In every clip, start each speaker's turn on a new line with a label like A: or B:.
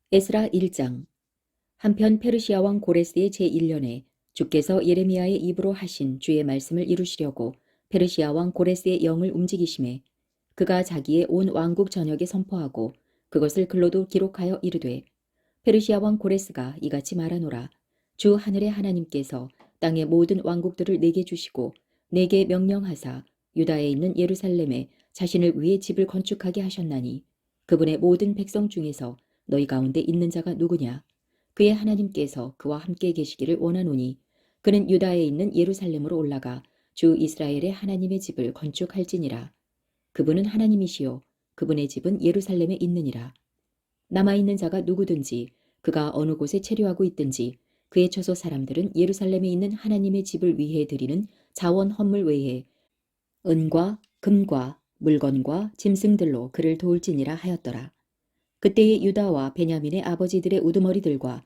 A: 에스라 1장. 한편 페르시아 왕 고레스의 제1년에 주께서 예레미야의 입으로 하신 주의 말씀을 이루시려고 페르시아 왕 고레스의 영을 움직이심에 그가 자기의 온 왕국 전역에 선포하고 그것을 글로도 기록하여 이르되, 페르시아 왕 고레스가 이같이 말하노라. 주 하늘의 하나님께서 땅의 모든 왕국들을 내게 주시고 내게 명령하사 유다에 있는 예루살렘에 자신을 위해 집을 건축하게 하셨나니 그분의 모든 백성 중에서 너희 가운데 있는 자가 누구냐? 그의 하나님께서 그와 함께 계시기를 원하노니 그는 유다에 있는 예루살렘으로 올라가 주 이스라엘의 하나님의 집을 건축할지니라. 그분은 하나님이시요 그분의 집은 예루살렘에 있느니라. 남아있는 자가 누구든지 그가 어느 곳에 체류하고 있든지 그의 처소 사람들은 예루살렘에 있는 하나님의 집을 위해 드리는 자원 헌물 외에 은과 금과 물건과 짐승들로 그를 도울지니라 하였더라. 그때의 유다와 베냐민의 아버지들의 우두머리들과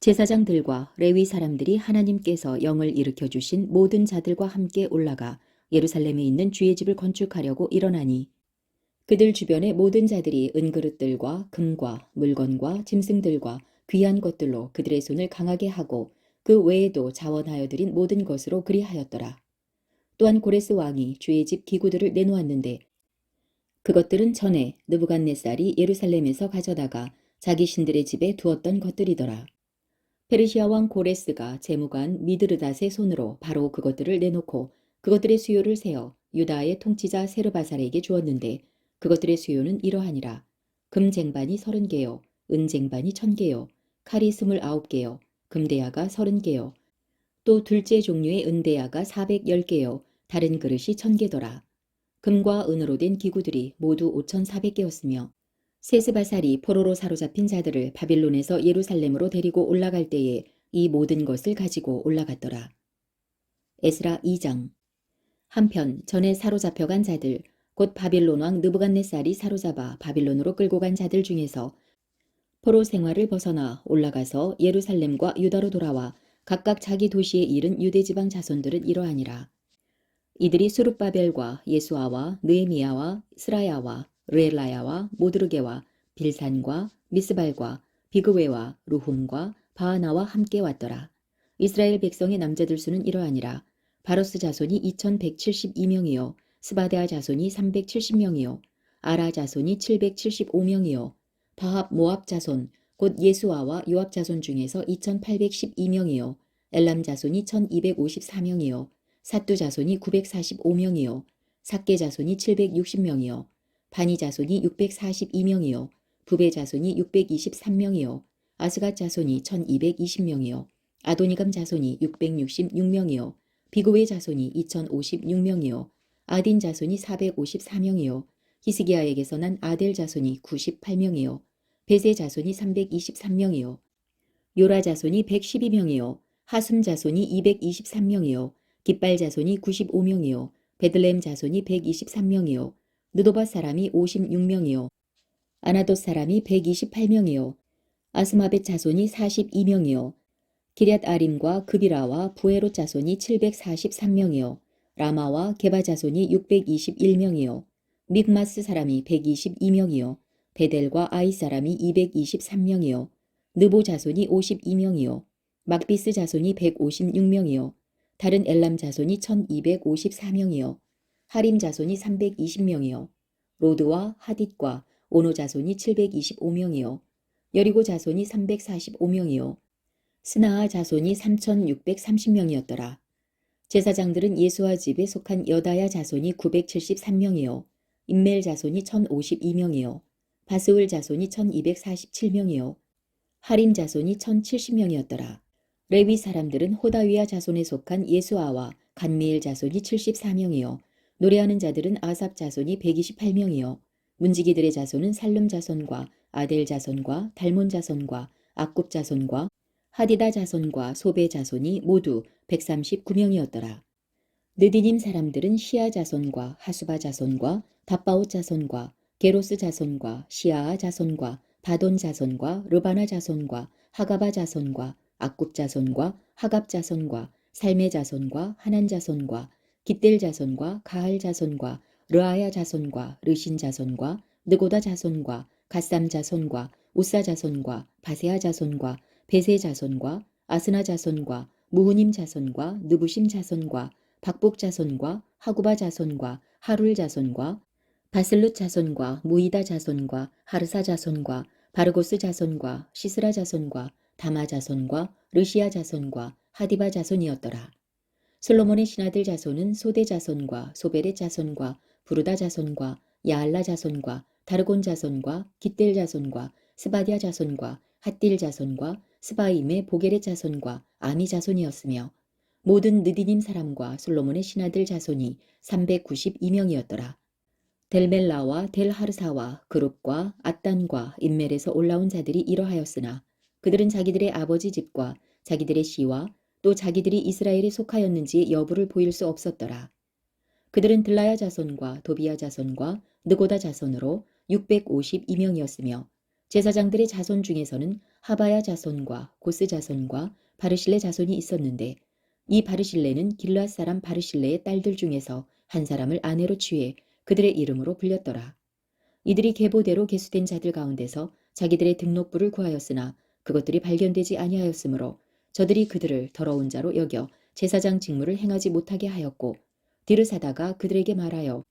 A: 제사장들과 레위 사람들이 하나님께서 영을 일으켜 주신 모든 자들과 함께 올라가 예루살렘에 있는 주의 집을 건축하려고 일어나니 그들 주변의 모든 자들이 은그릇들과 금과 물건과 짐승들과 귀한 것들로 그들의 손을 강하게 하고 그 외에도 자원하여 드린 모든 것으로 그리하였더라. 또한 고레스 왕이 주의 집 기구들을 내놓았는데 그것들은 전에 느부갓네살이 예루살렘에서 가져다가 자기 신들의 집에 두었던 것들이더라. 페르시아 왕 고레스가 재무관 미드르닷의 손으로 바로 그것들을 내놓고 그것들의 수요를 세어 유다의 통치자 세르바살에게 주었는데 그것들의 수요는 이러하니라. 금 쟁반이 30개요, 은 쟁반이 1000개요, 칼이 29개요, 금대야가 30개요, 또 둘째 종류의 은대야가 410개요, 다른 그릇이 1000개더라. 금과 은으로 된 기구들이 모두 5400개였으며 세스바살이 포로로 사로잡힌 자들을 바빌론에서 예루살렘으로 데리고 올라갈 때에 이 모든 것을 가지고 올라갔더라. 에스라 2장. 한편 전에 사로잡혀간 자들 곧 바빌론 왕 느부갓네살이 사로잡아 바빌론으로 끌고 간 자들 중에서 포로 생활을 벗어나 올라가서 예루살렘과 유다로 돌아와 각각 자기 도시에 이른 유대지방 자손들은 이러하니라. 이들이 수룹바벨과 예수아와 느헤미야와 스라야와 르엘라야와 모드르게와 빌산과 미스발과 비그웨와 루훔과 바하나와 함께 왔더라. 이스라엘 백성의 남자들 수는 이러하니라. 바로스 자손이 2172명이요 스바데아 자손이 370명이요 아라 자손이 775명이요 바합 모압 자손 곧 예수아와 요압 자손 중에서 2812명이요 엘람 자손이 1254명이요 사뚜 자손이 945명이요 삭게 자손이 760명이요 바니 자손이 642명이요 부베 자손이 623명이요 아스갓 자손이 1220명이요 아도니감 자손이 666명이요 비그웨 자손이 2056명이요 아딘 자손이 454명이요 히스기야에게서 난 아델 자손이 98명이요 베세 자손이 323명이요 요라 자손이 112명이요 하숨 자손이 223명이요 깃발 자손이 95명이요 베들레헴 자손이 123명이요 느도바 사람이 56명이요 아나돗 사람이 128명이요 아스마벳 자손이 42명이요 기럇 아림과 그비라와 부에롯 자손이 743명이요 라마와 게바 자손이 621명이요 믹마스 사람이 122명이요 베델과 아이 사람이 223명이요 느보 자손이 52명이요 막비스 자손이 156명이요 다른 엘람 자손이 1254명이요 하림 자손이 320명이요 로드와 하딧과 오노 자손이 725명이요 여리고 자손이 345명이요 스나아 자손이 3630명이었더라. 제사장들은 예수아 집에 속한 여다야 자손이 973명이요 임멜 자손이 1052명이요 바스울 자손이 1247명이요 하림 자손이 1070명이었더라. 레위 사람들은 호다위아 자손에 속한 예수아와 간미엘 자손이 74명이요 노래하는 자들은 아삽 자손이 128명이요 문지기들의 자손은 살름 자손과 아델 자손과 달몬 자손과 악굽 자손과 하디다 자손과 소베 자손이 모두 139명이었더라. 느디님 사람들은 시아 자손과 하수바 자손과 답바옷 자손과 게로스 자손과 시아아 자손과 바돈 자손과 르바나 자손과 하가바 자손과 악굽 자손과 하갑 자손과 살메 자손과 하난 자손과 깃델 자손과 가할 자손과 르아야 자손과 르신 자손과 느고다 자손과 갓삼 자손과 우사 자손과 바세아 자손과 베세 자손과 아스나 자손과 무후님 자손과 느부심 자손과 박복 자손과 하구바 자손과 하룰 자손과 바슬룻 자손과 무이다 자손과 하르사 자손과 바르고스 자손과 시스라 자손과 다마 자손과 르시아 자손과 하디바 자손이었더라. 솔로몬의 신하들 자손은 소대 자손과 소베렛 자손과 부르다 자손과 야알라 자손과 다르곤 자손과 깃델 자손과 스바디아 자손과 핫딜 자손과 스바임의 보게렛 자손과 아미 자손이었으며 모든 느디님 사람과 솔로몬의 신하들 자손이 392명이었더라. 델멜라와 델하르사와 그룹과 앗단과 인멜에서 올라온 자들이 이러하였으나 그들은 자기들의 아버지 집과 자기들의 시와 또 자기들이 이스라엘에 속하였는지 여부를 보일 수 없었더라. 그들은 들라야 자손과 도비야 자손과 느고다 자손으로 652명이었으며 제사장들의 자손 중에서는 하바야 자손과 고스 자손과 바르실레 자손이 있었는데 이 바르실레는 길앗 사람 바르실레의 딸들 중에서 한 사람을 아내로 취해 그들의 이름으로 불렸더라. 이들이 계보대로 계수된 자들 가운데서 자기들의 등록부를 구하였으나 그것들이 발견되지 아니하였으므로 저들이 그들을 더러운 자로 여겨 제사장 직무를 행하지 못하게 하였고 뒤를 사다가 그들에게 말하여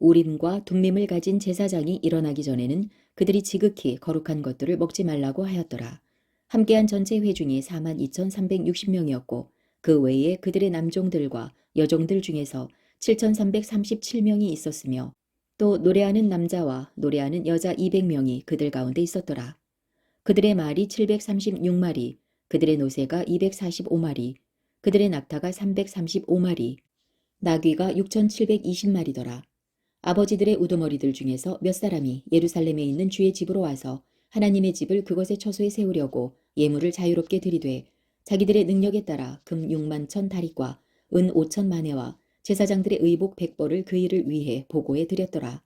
A: 우림과 둠밈을 가진 제사장이 일어나기 전에는 그들이 지극히 거룩한 것들을 먹지 말라고 하였더라. 함께한 전체 회중이 42,360명이었고 그 외에 그들의 남종들과 여종들 중에서 7,337명이 있었으며 또 노래하는 남자와 노래하는 여자 200명이 그들 가운데 있었더라. 그들의 말이 736마리, 그들의 노새가 245마리, 그들의 낙타가 335마리, 나귀가 6,720마리더라. 아버지들의 우두머리들 중에서 몇 사람이 예루살렘에 있는 주의 집으로 와서 하나님의 집을 그것의 처소에 세우려고 예물을 자유롭게 드리되 자기들의 능력에 따라 금 6만 천 다리과 은 5천 마네와 제사장들의 의복 100벌을 그 일을 위해 보고해 드렸더라.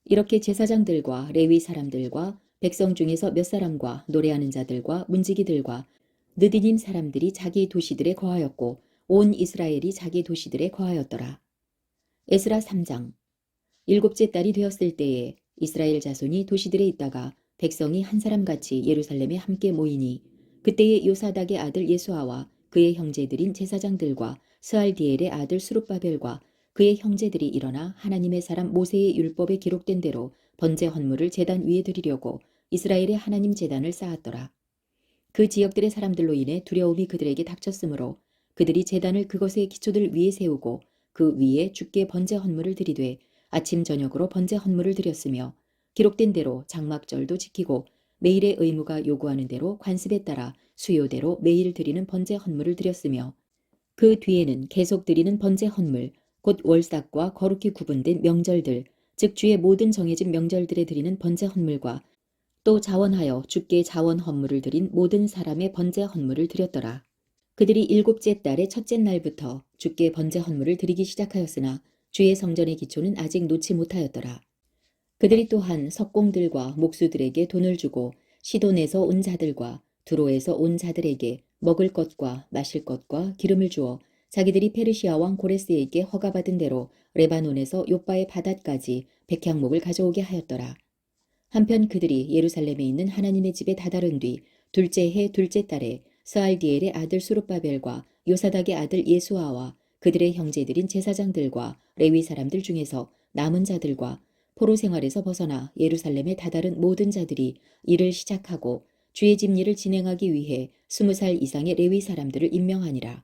A: 이렇게 제사장들과 레위 사람들과 백성 중에서 몇 사람과 노래하는 자들과 문지기들과 느디님 사람들이 자기 도시들에 거하였고 온 이스라엘이 자기 도시들에 거하였더라. 에스라 3장. 일곱째 달이 되었을 때에 이스라엘 자손이 도시들에 있다가 백성이 한 사람같이 예루살렘에 함께 모이니 그때에 요사닥의 아들 예수아와 그의 형제들인 제사장들과 스알디엘의 아들 수룹바벨과 그의 형제들이 일어나 하나님의 사람 모세의 율법에 기록된 대로 번제 헌물을 제단 위에 드리려고 이스라엘의 하나님 제단을 쌓았더라. 그 지역들의 사람들로 인해 두려움이 그들에게 닥쳤으므로 그들이 제단을 그것의 기초들 위에 세우고 그 위에 주께 번제 헌물을 드리되 아침 저녁으로 번제 헌물을 드렸으며 기록된 대로 장막절도 지키고 매일의 의무가 요구하는 대로 관습에 따라 수요대로 매일 드리는 번제 헌물을 드렸으며 그 뒤에는 계속 드리는 번제 헌물 곧 월삭과 거룩히 구분된 명절들 즉 주의 모든 정해진 명절들에 드리는 번제 헌물과 또 자원하여 주께 자원 헌물을 드린 모든 사람의 번제 헌물을 드렸더라. 그들이 일곱째 달의 첫째 날부터 주께 번제 헌물을 드리기 시작하였으나 주의 성전의 기초는 아직 놓지 못하였더라. 그들이 또한 석공들과 목수들에게 돈을 주고 시돈에서 온 자들과 두로에서 온 자들에게 먹을 것과 마실 것과 기름을 주어 자기들이 페르시아 왕 고레스에게 허가받은 대로 레바논에서 요바의 바닷까지 백향목을 가져오게 하였더라. 한편 그들이 예루살렘에 있는 하나님의 집에 다다른 뒤 둘째 해 둘째 달에 스알디엘의 아들 수룹바벨과 요사닥의 아들 예수아와 그들의 형제들인 제사장들과 레위 사람들 중에서 남은 자들과 포로 생활에서 벗어나 예루살렘에 다다른 모든 자들이 일을 시작하고 주의 집 일을 진행하기 위해 20살 이상의 레위 사람들을 임명하니라.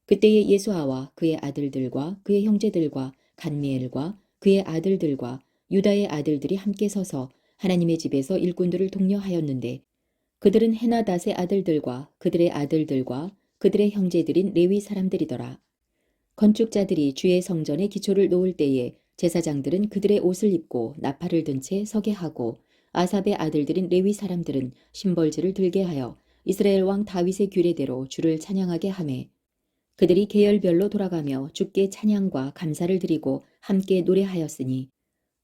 A: 그때에 예수아와 그의 아들들과 그의 형제들과 간미엘과 그의 아들들과 유다의 아들들이 함께 서서 하나님의 집에서 일꾼들을 독려하였는데 그들은 헤나닷의 아들들과 그들의 아들들과 그들의 형제들인 레위 사람들이더라. 건축자들이 주의 성전의 기초를 놓을 때에 제사장들은 그들의 옷을 입고 나팔을 든 채 서게 하고 아삽의 아들들인 레위 사람들은 심벌지를 들게 하여 이스라엘 왕 다윗의 규례대로 주를 찬양하게 하매 그들이 계열별로 돌아가며 주께 찬양과 감사를 드리고 함께 노래하였으니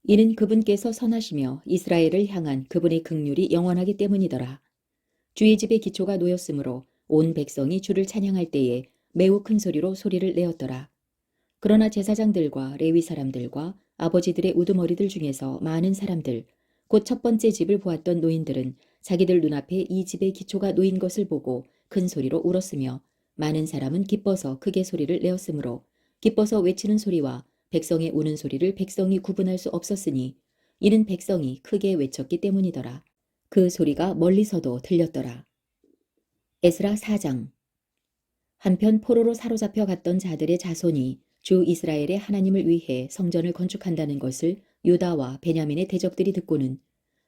A: 이는 그분께서 선하시며 이스라엘을 향한 그분의 긍휼이 영원하기 때문이더라. 주의 집의 기초가 놓였으므로 온 백성이 주를 찬양할 때에 매우 큰 소리로 소리를 내었더라. 그러나 제사장들과 레위 사람들과 아버지들의 우두머리들 중에서 많은 사람들 곧 첫 번째 집을 보았던 노인들은 자기들 눈앞에 이 집의 기초가 놓인 것을 보고 큰 소리로 울었으며 많은 사람은 기뻐서 크게 소리를 내었으므로 기뻐서 외치는 소리와 백성의 우는 소리를 백성이 구분할 수 없었으니 이는 백성이 크게 외쳤기 때문이더라. 그 소리가 멀리서도 들렸더라. 에스라 4장. 한편 포로로 사로잡혀 갔던 자들의 자손이 주 이스라엘의 하나님을 위해 성전을 건축한다는 것을 유다와 베냐민의 대적들이 듣고는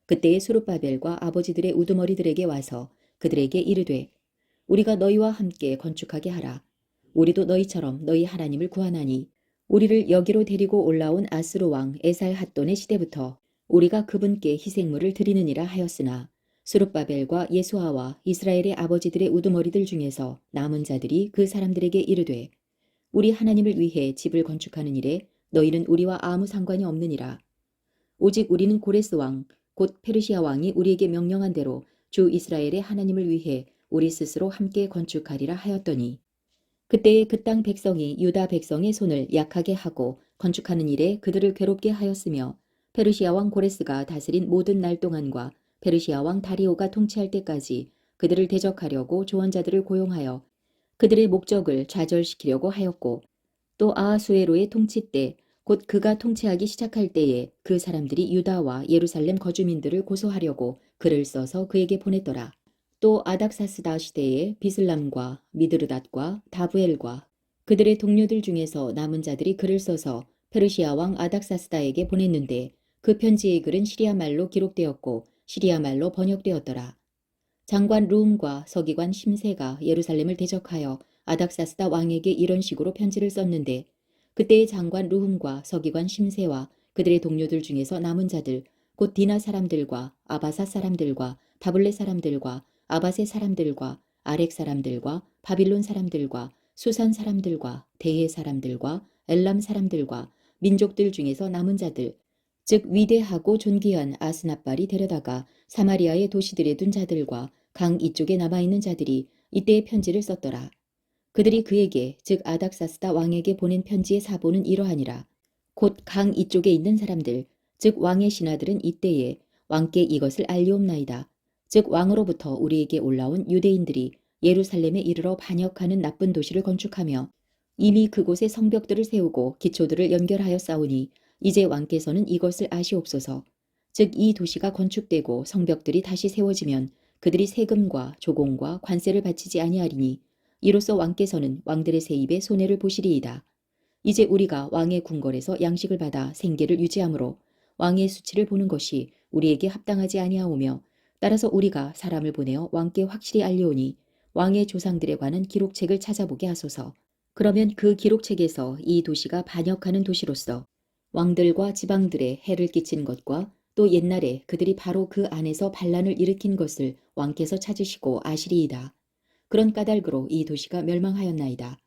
A: 그때의 수룹바벨과 아버지들의 우두머리들에게 와서 그들에게 이르되 우리가 너희와 함께 건축하게 하라. 우리도 너희처럼 너희 하나님을 구하나니 우리를 여기로 데리고 올라온 아스루 왕 에살 핫돈의 시대부터 우리가 그분께 희생물을 드리느니라 하였으나 수룹바벨과 예수아와 이스라엘의 아버지들의 우두머리들 중에서 남은 자들이 그 사람들에게 이르되 우리 하나님을 위해 집을 건축하는 일에 너희는 우리와 아무 상관이 없느니라. 오직 우리는 고레스 왕 곧 페르시아 왕이 우리에게 명령한 대로 주 이스라엘의 하나님을 위해 우리 스스로 함께 건축하리라 하였더니 그때에 그 땅 백성이 유다 백성의 손을 약하게 하고 건축하는 일에 그들을 괴롭게 하였으며 페르시아 왕 고레스가 다스린 모든 날 동안과 페르시아 왕 다리오가 통치할 때까지 그들을 대적하려고 조언자들을 고용하여 그들의 목적을 좌절시키려고 하였고 또 아하수에로의 통치 때 곧 그가 통치하기 시작할 때에 그 사람들이 유다와 예루살렘 거주민들을 고소하려고 글을 써서 그에게 보냈더라. 또 아닥사스다 시대에 비슬람과 미드르닷과 다부엘과 그들의 동료들 중에서 남은 자들이 글을 써서 페르시아 왕 아닥사스다에게 보냈는데 그 편지의 글은 시리아 말로 기록되었고 시리아 말로 번역되었더라. 장관 룸과 서기관 심세가 예루살렘을 대적하여 아닥사스다 왕에게 이런 식으로 편지를 썼는데 그때의 장관 르훔과 서기관 심세와 그들의 동료들 중에서 남은 자들 곧 디나 사람들과 아바사 사람들과 바블레 사람들과 아바세 사람들과 아렉 사람들과 바빌론 사람들과 수산 사람들과 대해 사람들과 엘람 사람들과 민족들 중에서 남은 자들 즉 위대하고 존귀한 아스나발이 데려다가 사마리아의 도시들에 둔 자들과 강 이쪽에 남아있는 자들이 이때의 편지를 썼더라. 그들이 그에게 즉 아닥사스다 왕에게 보낸 편지의 사본은 이러하니라. 곧 강 이쪽에 있는 사람들 즉 왕의 신하들은 이때에 왕께 이것을 알리옵나이다. 즉 왕으로부터 우리에게 올라온 유대인들이 예루살렘에 이르러 반역하는 나쁜 도시를 건축하며 이미 그곳에 성벽들을 세우고 기초들을 연결하여 싸우니 이제 왕께서는 이것을 아시옵소서. 즉 이 도시가 건축되고 성벽들이 다시 세워지면 그들이 세금과 조공과 관세를 바치지 아니하리니 이로써 왕께서는 왕들의 세입에 손해를 보시리이다. 이제 우리가 왕의 궁궐에서 양식을 받아 생계를 유지하므로 왕의 수치를 보는 것이 우리에게 합당하지 아니하오며 따라서 우리가 사람을 보내어 왕께 확실히 알리오니 왕의 조상들에 관한 기록책을 찾아보게 하소서. 그러면 그 기록책에서 이 도시가 반역하는 도시로서 왕들과 지방들의 해를 끼친 것과 또 옛날에 그들이 바로 그 안에서 반란을 일으킨 것을 왕께서 찾으시고 아시리이다. 그런 까닭으로 이 도시가 멸망하였나이다.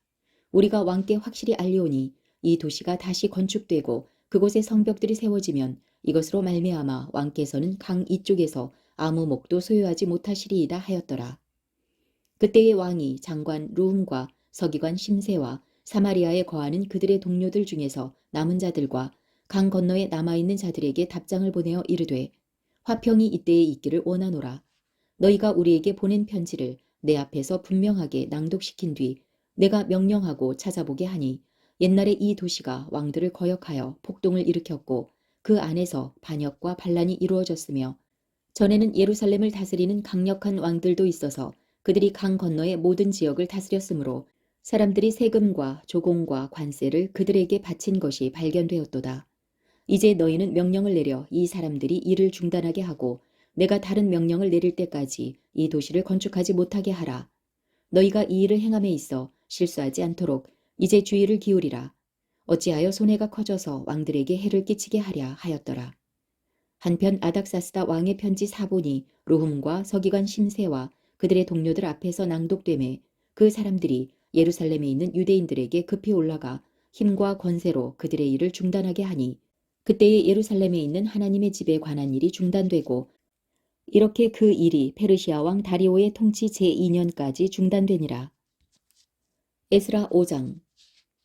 A: 우리가 왕께 확실히 알리오니 이 도시가 다시 건축되고 그곳에 성벽들이 세워지면 이것으로 말미암아 왕께서는 강 이쪽에서 아무 목도 소유하지 못하시리이다 하였더라. 그때의 왕이 장관 르훔과 서기관 심세와 사마리아에 거하는 그들의 동료들 중에서 남은 자들과 강 건너에 남아있는 자들에게 답장을 보내어 이르되 화평이 이때에 있기를 원하노라. 너희가 우리에게 보낸 편지를 내 앞에서 분명하게 낭독시킨 뒤 내가 명령하고 찾아보게 하니 옛날에 이 도시가 왕들을 거역하여 폭동을 일으켰고 그 안에서 반역과 반란이 이루어졌으며 전에는 예루살렘을 다스리는 강력한 왕들도 있어서 그들이 강 건너의 모든 지역을 다스렸으므로 사람들이 세금과 조공과 관세를 그들에게 바친 것이 발견되었도다. 이제 너희는 명령을 내려 이 사람들이 일을 중단하게 하고 내가 다른 명령을 내릴 때까지 이 도시를 건축하지 못하게 하라. 너희가 이 일을 행함에 있어 실수하지 않도록 이제 주의를 기울이라. 어찌하여 손해가 커져서 왕들에게 해를 끼치게 하랴 하였더라. 한편 아닥사스다 왕의 편지 사본이 르훔과 서기관 심세와 그들의 동료들 앞에서 낭독되매 그 사람들이 예루살렘에 있는 유대인들에게 급히 올라가 힘과 권세로 그들의 일을 중단하게 하니 그때에 예루살렘에 있는 하나님의 집에 관한 일이 중단되고 이렇게 그 일이 페르시아 왕 다리오의 통치 제2년까지 중단되니라. 에스라 5장.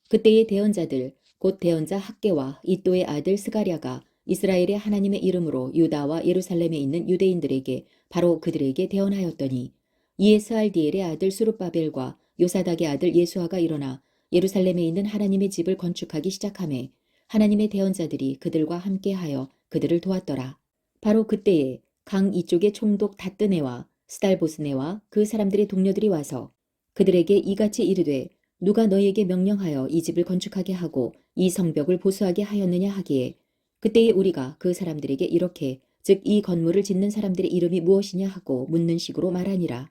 A: 그때의 대언자들 곧 대언자 학개와 이또의 아들 스가랴가 이스라엘의 하나님의 이름으로 유다와 예루살렘에 있는 유대인들에게 바로 그들에게 대언하였더니 이에 스알디엘의 아들 수룹바벨과 요사닥의 아들 예수아가 일어나 예루살렘에 있는 하나님의 집을 건축하기 시작하매 하나님의 대언자들이 그들과 함께하여 그들을 도왔더라. 바로 그때에 강 이쪽의 총독 다뜨네와 스달보스네와 그 사람들의 동료들이 와서 그들에게 이같이 이르되 누가 너희에게 명령하여 이 집을 건축하게 하고 이 성벽을 보수하게 하였느냐 하기에 그때에 우리가 그 사람들에게 이렇게 즉 이 건물을 짓는 사람들의 이름이 무엇이냐 하고 묻는 식으로 말하니라.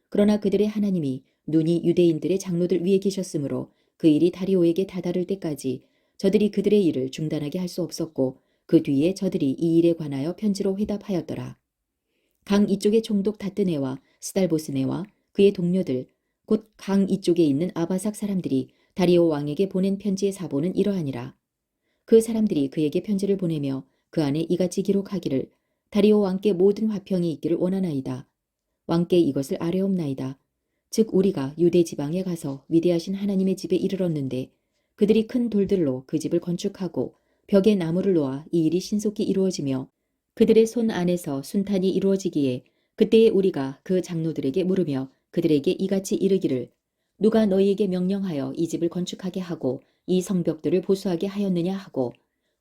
A: 그러나 그들의 하나님이 눈이 유대인들의 장로들 위에 계셨으므로 그 일이 다리오에게 다다를 때까지 저들이 그들의 일을 중단하게 할 수 없었고 그 뒤에 저들이 이 일에 관하여 편지로 회답하였더라. 강 이쪽의 총독 다뜨네와 스달보스네와 그의 동료들 곧 강 이쪽에 있는 아바삭 사람들이 다리오 왕에게 보낸 편지의 사본은 이러하니라. 그 사람들이 그에게 편지를 보내며 그 안에 이같이 기록하기를 다리오 왕께 모든 화평이 있기를 원하나이다. 왕께 이것을 아뢰옵나이다. 즉 우리가 유대 지방에 가서 위대하신 하나님의 집에 이르렀는데 그들이 큰 돌들로 그 집을 건축하고 벽에 나무를 놓아 이 일이 신속히 이루어지며 그들의 손 안에서 순탄이 이루어지기에 그때에 우리가 그 장로들에게 물으며 그들에게 이같이 이르기를 누가 너희에게 명령하여 이 집을 건축하게 하고 이 성벽들을 보수하게 하였느냐 하고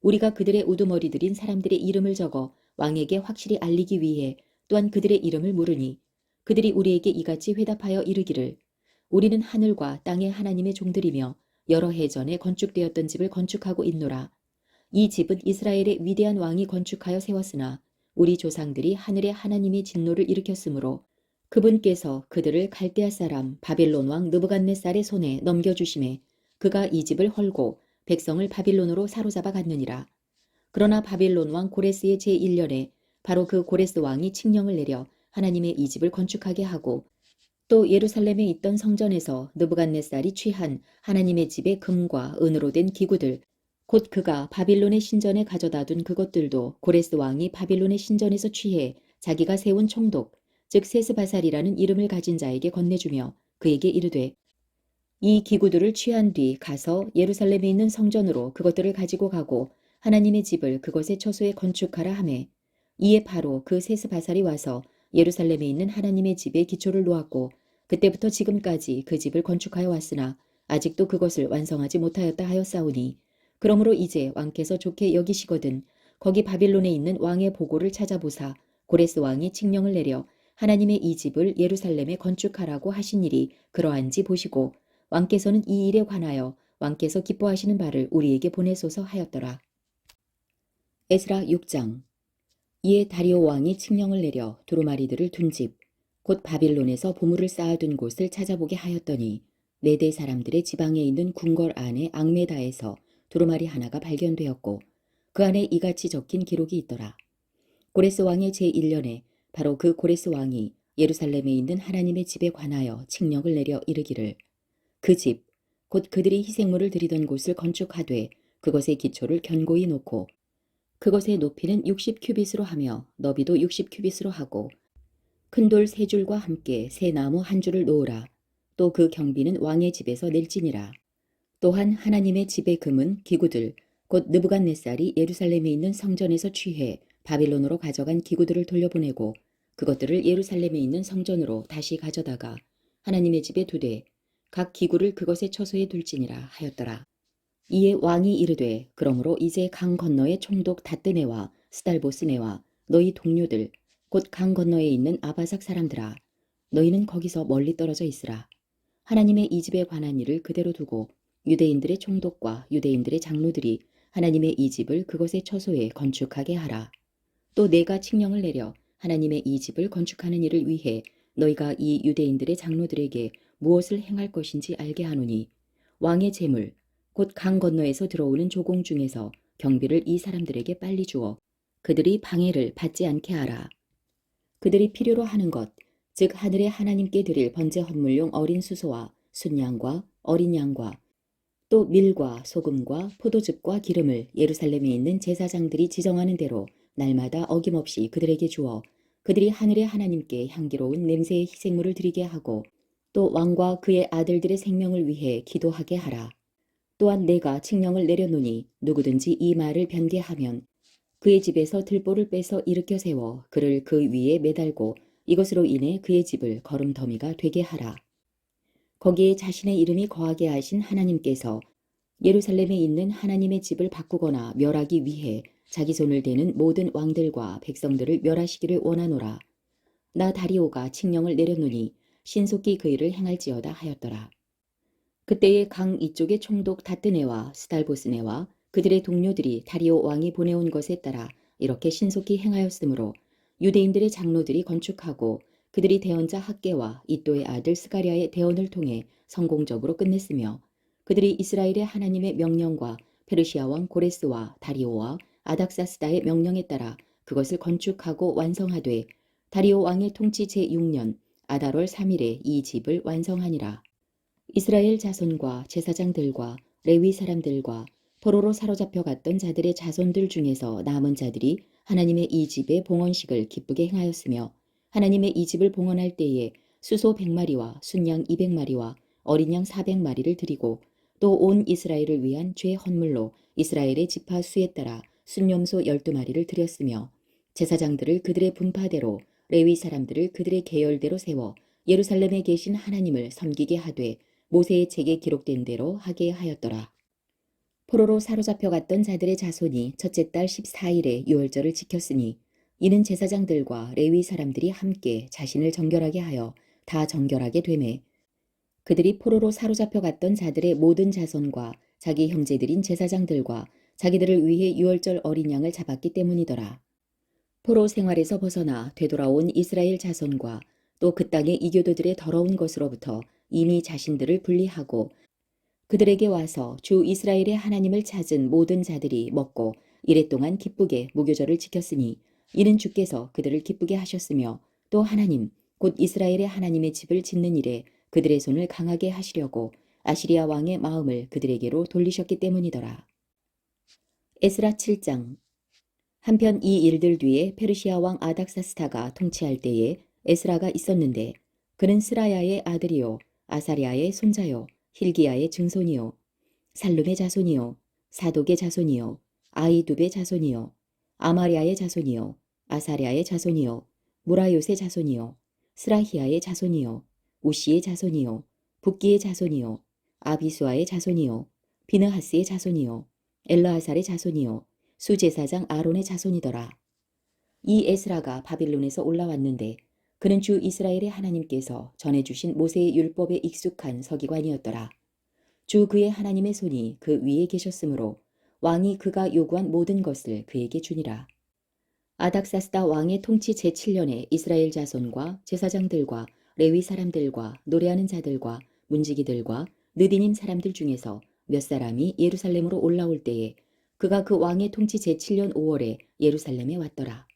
A: 우리가 그들의 우두머리들인 사람들의 이름을 적어 왕에게 확실히 알리기 위해 또한 그들의 이름을 물으니 그들이 우리에게 이같이 회답하여 이르기를 우리는 하늘과 땅의 하나님의 종들이며 여러 해 전에 건축되었던 집을 건축하고 있노라. 이 집은 이스라엘의 위대한 왕이 건축하여 세웠으나 우리 조상들이 하늘의 하나님의 진노를 일으켰으므로 그분께서 그들을 갈대아 사람 바빌론 왕 느부갓네살의 손에 넘겨주심에 그가 이 집을 헐고 백성을 바빌론으로 사로잡아 갔느니라. 그러나 바빌론 왕 고레스의 제1년에 바로 그 고레스 왕이 칙령을 내려 하나님의 이 집을 건축하게 하고 또 예루살렘에 있던 성전에서 느부갓네살이 취한 하나님의 집의 금과 은으로 된 기구들 곧 그가 바빌론의 신전에 가져다 둔 그것들도 고레스 왕이 바빌론의 신전에서 취해 자기가 세운 총독 즉 세스바살이라는 이름을 가진 자에게 건네주며 그에게 이르되 이 기구들을 취한 뒤 가서 예루살렘에 있는 성전으로 그것들을 가지고 가고 하나님의 집을 그것의 처소에 건축하라 하매 이에 바로 그 세스바살이 와서 예루살렘에 있는 하나님의 집에 기초를 놓았고 그때부터 지금까지 그 집을 건축하여 왔으나 아직도 그것을 완성하지 못하였다 하였사오니 그러므로 이제 왕께서 좋게 여기시거든 거기 바빌론에 있는 왕의 보고를 찾아보사 고레스 왕이 칙령을 내려 하나님의 이 집을 예루살렘에 건축하라고 하신 일이 그러한지 보시고 왕께서는 이 일에 관하여 왕께서 기뻐하시는 바를 우리에게 보내소서 하였더라. 에스라 6장. 이에 다리오 왕이 칙령을 내려 두루마리들을 둔 집, 곧 바빌론에서 보물을 쌓아둔 곳을 찾아보게 하였더니 메대 사람들의 지방에 있는 궁궐 안에 앙메다에서 두루마리 하나가 발견되었고 그 안에 이같이 적힌 기록이 있더라. 고레스 왕의 제1년에 바로 그 고레스 왕이 예루살렘에 있는 하나님의 집에 관하여 칙령을 내려 이르기를 그 집, 곧 그들이 희생물을 드리던 곳을 건축하되 그것의 기초를 견고히 놓고 그것의 높이는 60 큐빗으로 하며 너비도 60 큐빗으로 하고 큰 돌 3줄과 함께 새 나무 1줄을 놓으라. 또 그 경비는 왕의 집에서 낼지니라. 또한 하나님의 집의 금은 기구들 곧 느부갓네살이 예루살렘에 있는 성전에서 취해 바빌론으로 가져간 기구들을 돌려보내고 그것들을 예루살렘에 있는 성전으로 다시 가져다가 하나님의 집에 두되 각 기구를 그것의 처소에 둘지니라 하였더라. 이에 왕이 이르되 그러므로 이제 강 건너의 총독 다뜨네와 스달보스네와 너희 동료들 곧 강 건너에 있는 아바삭 사람들아 너희는 거기서 멀리 떨어져 있으라. 하나님의 이 집에 관한 일을 그대로 두고 유대인들의 총독과 유대인들의 장로들이 하나님의 이 집을 그것의 처소에 건축하게 하라. 또 내가 칙령을 내려 하나님의 이 집을 건축하는 일을 위해 너희가 이 유대인들의 장로들에게 무엇을 행할 것인지 알게 하노니 왕의 재물 곧 강 건너에서 들어오는 조공 중에서 경비를 이 사람들에게 빨리 주어 그들이 방해를 받지 않게 하라. 그들이 필요로 하는 것 즉 하늘의 하나님께 드릴 번제 헌물용 어린 수소와 순양과 어린 양과 또 밀과 소금과 포도즙과 기름을 예루살렘에 있는 제사장들이 지정하는 대로 날마다 어김없이 그들에게 주어 그들이 하늘의 하나님께 향기로운 냄새의 희생물을 드리게 하고 또 왕과 그의 아들들의 생명을 위해 기도하게 하라. 또한 내가 칙령을 내려놓으니 누구든지 이 말을 변개하면 그의 집에서 들보를 빼서 일으켜 세워 그를 그 위에 매달고 이것으로 인해 그의 집을 거름더미가 되게 하라. 거기에 자신의 이름이 거하게 하신 하나님께서 예루살렘에 있는 하나님의 집을 바꾸거나 멸하기 위해 자기 손을 대는 모든 왕들과 백성들을 멸하시기를 원하노라. 나 다리오가 칙령을 내렸노니 신속히 그 일을 행할지어다 하였더라. 그때에 강 이쪽의 총독 다뜨네와 스달보스네와 그들의 동료들이 다리오 왕이 보내온 것에 따라 이렇게 신속히 행하였으므로 유대인들의 장로들이 건축하고 그들이 대언자 학개와 이또의 아들 스가랴의 대언을 통해 성공적으로 끝냈으며 그들이 이스라엘의 하나님의 명령과 페르시아 왕 고레스와 다리오와 아닥사스다의 명령에 따라 그것을 건축하고 완성하되 다리오 왕의 통치 제6년 아달월 3일에 이 집을 완성하니라. 이스라엘 자손과 제사장들과 레위 사람들과 포로로 사로잡혀 갔던 자들의 자손들 중에서 남은 자들이 하나님의 이 집의 봉헌식을 기쁘게 행하였으며 하나님의 이 집을 봉헌할 때에 수소 100마리와 순양 200마리와 어린 양 400마리를 드리고 또 온 이스라엘을 위한 죄 헌물로 이스라엘의 지파 수에 따라 순염소 12마리를 드렸으며 제사장들을 그들의 분파대로 레위 사람들을 그들의 계열대로 세워 예루살렘에 계신 하나님을 섬기게 하되 모세의 책에 기록된 대로 하게 하였더라. 포로로 사로잡혀 갔던 자들의 자손이 첫째 달 14일에 유월절을 지켰으니 이는 제사장들과 레위 사람들이 함께 자신을 정결하게 하여 다 정결하게 되매 그들이 포로로 사로잡혀 갔던 자들의 모든 자손과 자기 형제들인 제사장들과 자기들을 위해 유월절 어린 양을 잡았기 때문이더라. 포로 생활에서 벗어나 되돌아온 이스라엘 자손과 또 그 땅의 이교도들의 더러운 것으로부터 이미 자신들을 분리하고 그들에게 와서 주 이스라엘의 하나님을 찾은 모든 자들이 먹고 이랫동안 기쁘게 무교절을 지켰으니 이는 주께서 그들을 기쁘게 하셨으며 또 하나님 곧 이스라엘의 하나님의 집을 짓는 일에 그들의 손을 강하게 하시려고 아시리아 왕의 마음을 그들에게로 돌리셨기 때문이더라. 에스라 7장. 한편 이 일들 뒤에 페르시아 왕 아닥사스다가 통치할 때에 에스라가 있었는데 그는 스라야의 아들이요 아사랴의 손자요 힐기야의 증손이요 살룸의 자손이요 사독의 자손이요 아이두베의 자손이요 아마랴의 자손이요 아사랴의 자손이요 무라요의 자손이요 스라히야의 자손이요 우시의 자손이요 붓기의 자손이요 아비수아의 자손이요 비느하스의 자손이요 엘르아살의 자손이요 수제사장 아론의 자손이더라. 이 에스라가 바빌론에서 올라왔는데 그는 주 이스라엘의 하나님께서 전해주신 모세의 율법에 익숙한 서기관이었더라. 주 그의 하나님의 손이 그 위에 계셨으므로 왕이 그가 요구한 모든 것을 그에게 주니라. 아닥사스다 왕의 통치 제7년에 이스라엘 자손과 제사장들과 레위 사람들과 노래하는 자들과 문지기들과 느디님 사람들 중에서 몇 사람이 예루살렘으로 올라올 때에 그가 그 왕의 통치 제7년 5월에 예루살렘에 왔더라.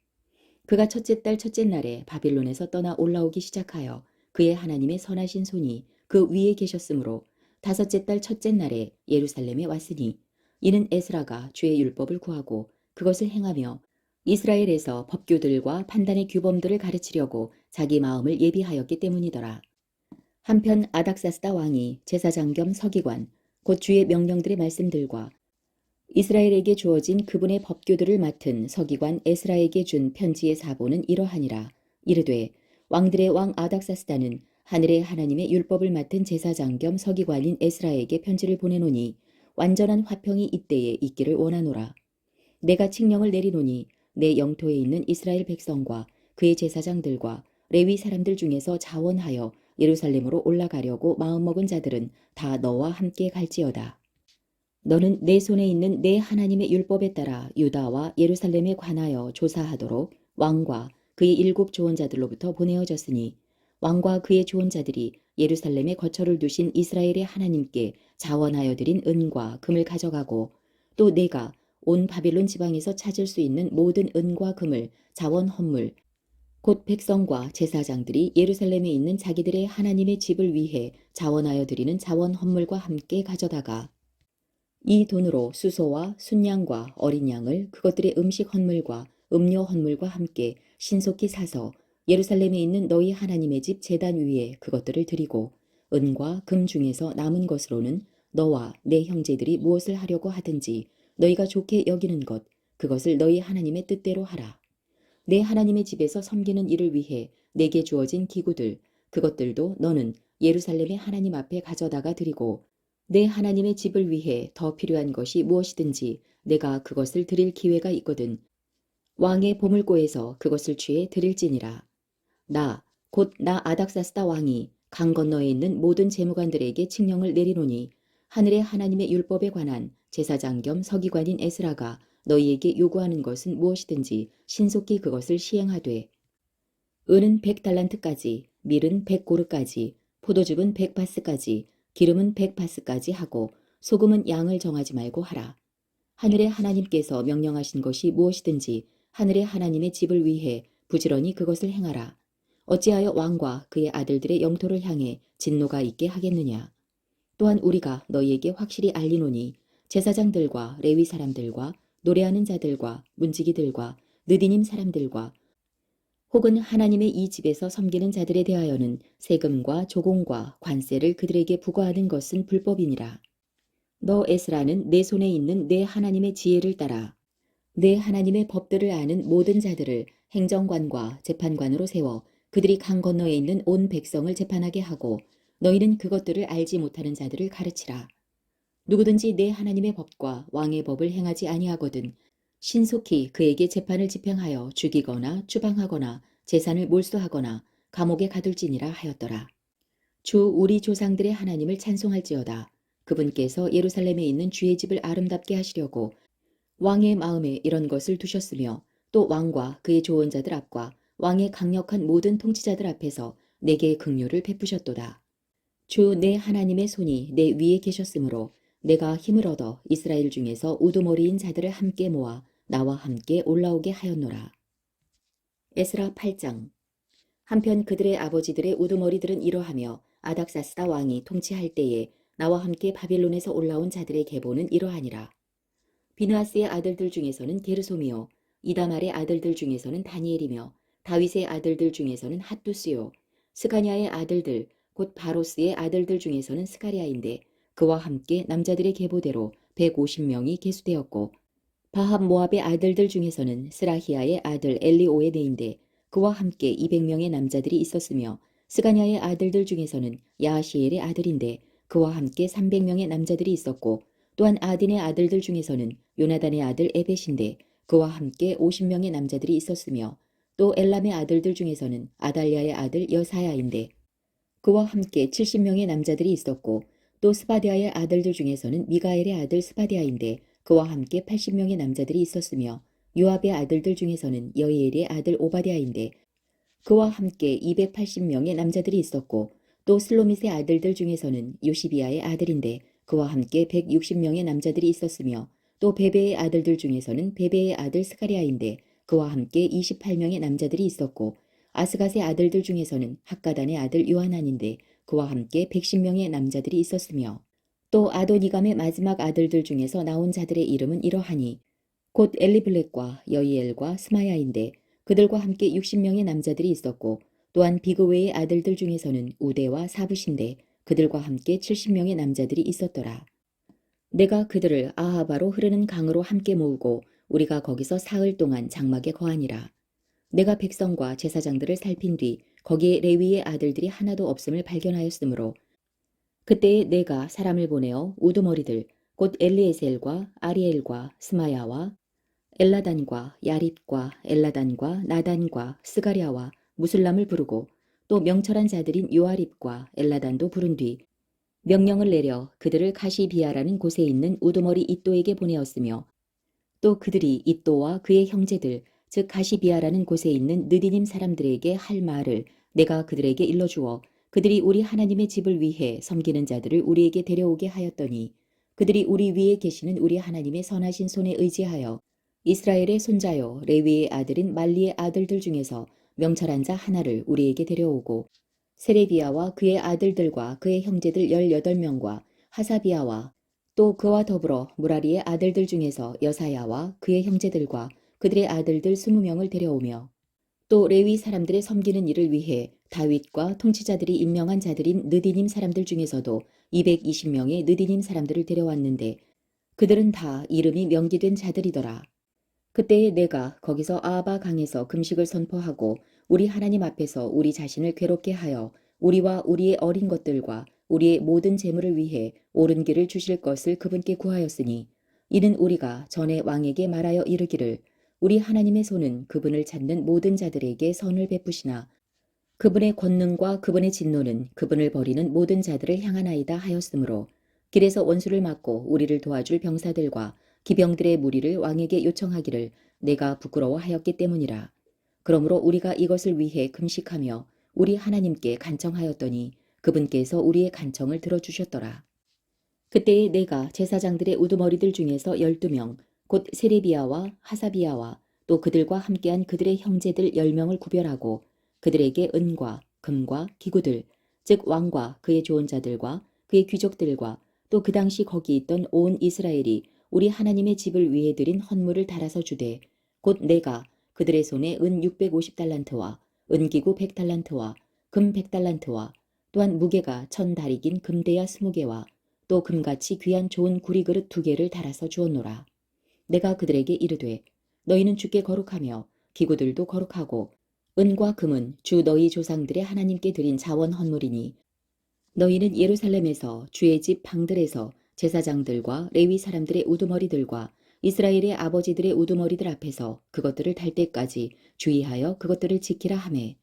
A: 그가 첫째 달 첫째 날에 바빌론에서 떠나 올라오기 시작하여 그의 하나님의 선하신 손이 그 위에 계셨으므로 다섯째 달 첫째 날에 예루살렘에 왔으니 이는 에스라가 주의 율법을 구하고 그것을 행하며 이스라엘에서 법규들과 판단의 규범들을 가르치려고 자기 마음을 예비하였기 때문이더라. 한편 아닥사스다 왕이 제사장 겸 서기관 곧 주의 명령들의 말씀들과 이스라엘에게 주어진 그분의 법규들을 맡은 서기관 에스라에게 준 편지의 사본은 이러하니라. 이르되 왕들의 왕 아닥사스다는 하늘의 하나님의 율법을 맡은 제사장 겸 서기관인 에스라에게 편지를 보내노니 완전한 화평이 이때에 있기를 원하노라. 내가 칙령을 내리노니 내 영토에 있는 이스라엘 백성과 그의 제사장들과 레위 사람들 중에서 자원하여 예루살렘으로 올라가려고 마음먹은 자들은 다 너와 함께 갈지어다. 너는 내 손에 있는 내 하나님의 율법에 따라 유다와 예루살렘에 관하여 조사하도록 왕과 그의 7 조언자들로부터 보내어졌으니 왕과 그의 조언자들이 예루살렘에 거처를 두신 이스라엘의 하나님께 자원하여 드린 은과 금을 가져가고 또 내가 온 바빌론 지방에서 찾을 수 있는 모든 은과 금을 자원 헌물 곧 백성과 제사장들이 예루살렘에 있는 자기들의 하나님의 집을 위해 자원하여 드리는 자원 헌물과 함께 가져다가 이 돈으로 수소와 순양과 어린 양을 그것들의 음식 헌물과 음료 헌물과 함께 신속히 사서 예루살렘에 있는 너희 하나님의 집 제단 위에 그것들을 드리고 은과 금 중에서 남은 것으로는 너와 내 형제들이 무엇을 하려고 하든지 너희가 좋게 여기는 것 그것을 너희 하나님의 뜻대로 하라. 내 하나님의 집에서 섬기는 일을 위해 내게 주어진 기구들, 그것들도 너는 예루살렘의 하나님 앞에 가져다가 드리고 내 하나님의 집을 위해 더 필요한 것이 무엇이든지 내가 그것을 드릴 기회가 있거든 왕의 보물고에서 그것을 취해 드릴지니라. 곧 나 아닥사스다 왕이 강 건너에 있는 모든 재무관들에게 칙령을 내리노니 하늘의 하나님의 율법에 관한 제사장 겸 서기관인 에스라가 너희에게 요구하는 것은 무엇이든지 신속히 그것을 시행하되 은은 100달란트까지, 밀은 100고르까지, 포도즙은 100바스까지, 기름은 100바스까지 하고 소금은 양을 정하지 말고 하라. 하늘의 하나님께서 명령하신 것이 무엇이든지 하늘의 하나님의 집을 위해 부지런히 그것을 행하라. 어찌하여 왕과 그의 아들들의 영토를 향해 진노가 있게 하겠느냐. 또한 우리가 너희에게 확실히 알리노니 제사장들과 레위 사람들과 노래하는 자들과 문지기들과 느디님 사람들과 혹은 하나님의 이 집에서 섬기는 자들에 대하여는 세금과 조공과 관세를 그들에게 부과하는 것은 불법이니라. 너 에스라는 내 손에 있는 내 하나님의 지혜를 따라 내 하나님의 법들을 아는 모든 자들을 행정관과 재판관으로 세워 그들이 강 건너에 있는 온 백성을 재판하게 하고 너희는 그것들을 알지 못하는 자들을 가르치라. 누구든지 내 하나님의 법과 왕의 법을 행하지 아니하거든 신속히 그에게 재판을 집행하여 죽이거나 추방하거나 재산을 몰수하거나 감옥에 가둘지니라 하였더라. 주 우리 조상들의 하나님을 찬송할지어다. 그분께서 예루살렘에 있는 주의 집을 아름답게 하시려고 왕의 마음에 이런 것을 두셨으며 또 왕과 그의 조언자들 앞과 왕의 강력한 모든 통치자들 앞에서 내게 긍휼을 베푸셨도다. 주 내 하나님의 손이 내 위에 계셨으므로 내가 힘을 얻어 이스라엘 중에서 우두머리인 자들을 함께 모아 나와 함께 올라오게 하였노라. 에스라 8장. 한편 그들의 아버지들의 우두머리들은 이러하며 아닥사스다 왕이 통치할 때에 나와 함께 바빌론에서 올라온 자들의 계보는 이러하니라. 비느하스의 아들들 중에서는 게르솜이요 이다말의 아들들 중에서는 다니엘이며 다윗의 아들들 중에서는 핫두스요 스가냐의 아들들 곧 바로스의 아들들 중에서는 스가랴인데 그와 함께 남자들의 계보대로 150명이 계수되었고 바합 모압의 아들들 중에서는 스라히아의 아들 엘리오의 내인데 그와 함께 200명의 남자들이 있었으며 스가냐의 아들들 중에서는 야하시엘의 아들인데 그와 함께 300명의 남자들이 있었고 또한 아딘의 아들들 중에서는 요나단의 아들 에벳인데 그와 함께 50명의 남자들이 있었으며 또 엘람의 아들들 중에서는 아달랴의 아들 여사야인데 그와 함께 70명의 남자들이 있었고 또 스바디아의 아들들 중에서는 미가엘의 아들 스바디아인데 그와 함께 80명의 남자들이 있었으며 요압의 아들들 중에서는 여이엘의 아들 오바댜인데 그와 함께 280명의 남자들이 있었고 또 슬로밋의 아들들 중에서는 요시비아의 아들인데 그와 함께 160명의 남자들이 있었으며 또 베베의 아들들 중에서는 베베의 아들 스가랴인데 그와 함께 28명의 남자들이 있었고 아스갓의 아들들 중에서는 학가단의 아들 요하난인데 그와 함께 110명의 남자들이 있었으며 또 아도니감의 마지막 아들들 중에서 나온 자들의 이름은 이러하니 곧 엘리블렛과 여이엘과 스마야인데 그들과 함께 60명의 남자들이 있었고 또한 비그웨의 아들들 중에서는 우데와 사붓인데 그들과 함께 70명의 남자들이 있었더라. 내가 그들을 아하바로 흐르는 강으로 함께 모으고 우리가 거기서 사흘 동안 장막에 거하니라. 내가 백성과 제사장들을 살핀 뒤 거기에 레위의 아들들이 하나도 없음을 발견하였으므로 그때에 내가 사람을 보내어 우두머리들 곧 엘리에셀과 아리엘과 스마야와 엘라단과 야립과 엘라단과 나단과 스가랴와 무술람을 부르고 또 명철한 자들인 요아립과 엘라단도 부른 뒤 명령을 내려 그들을 가시비아라는 곳에 있는 우두머리 잇도에게 보내었으며 또 그들이 잇도와 그의 형제들 즉 가시비아라는 곳에 있는 느디님 사람들에게 할 말을 내가 그들에게 일러주어 그들이 우리 하나님의 집을 위해 섬기는 자들을 우리에게 데려오게 하였더니 그들이 우리 위에 계시는 우리 하나님의 선하신 손에 의지하여 이스라엘의 손자요 레위의 아들인 말리의 아들들 중에서 명철한 자 하나를 우리에게 데려오고 세레비야와 그의 아들들과 그의 형제들 18명과 하사비야와 또 그와 더불어 무라리의 아들들 중에서 여사야와 그의 형제들과 그들의 아들들 20명을 데려오며 또 레위 사람들의 섬기는 일을 위해 다윗과 통치자들이 임명한 자들인 느디님 사람들 중에서도 220명의 느디님 사람들을 데려왔는데 그들은 다 이름이 명기된 자들이더라. 그때에 내가 거기서 아하바 강에서 금식을 선포하고 우리 하나님 앞에서 우리 자신을 괴롭게 하여 우리와 우리의 어린 것들과 우리의 모든 재물을 위해 옳은 길을 주실 것을 그분께 구하였으니 이는 우리가 전에 왕에게 말하여 이르기를 우리 하나님의 손은 그분을 찾는 모든 자들에게 선을 베푸시나 그분의 권능과 그분의 진노는 그분을 버리는 모든 자들을 향하나이다 하였으므로 길에서 원수를 막고 우리를 도와줄 병사들과 기병들의 무리를 왕에게 요청하기를 내가 부끄러워하였기 때문이라. 그러므로 우리가 이것을 위해 금식하며 우리 하나님께 간청하였더니 그분께서 우리의 간청을 들어주셨더라. 그때에 내가 제사장들의 우두머리들 중에서 12명 곧 세레비야와 하사비야와 또 그들과 함께한 그들의 형제들 10명을 구별하고 그들에게 은과 금과 기구들 즉 왕과 그의 조언자들과 그의 귀족들과 또 그 당시 거기 있던 온 이스라엘이 우리 하나님의 집을 위해 드린 헌물을 달아서 주되 곧 내가 그들의 손에 은 650달란트와 은기구 100달란트와 금 100달란트와 또한 무게가 1000다리긴 금대야 20개와 또 금같이 귀한 좋은 구리그릇 2개를 달아서 주었노라. 내가 그들에게 이르되 너희는 주께 거룩하며 기구들도 거룩하고 은과 금은 주 너희 조상들의 하나님께 드린 자원 헌물이니 너희는 예루살렘에서 주의 집 방들에서 제사장들과 레위 사람들의 우두머리들과 이스라엘의 아버지들의 우두머리들 앞에서 그것들을 달 때까지 주의하여 그것들을 지키라 하매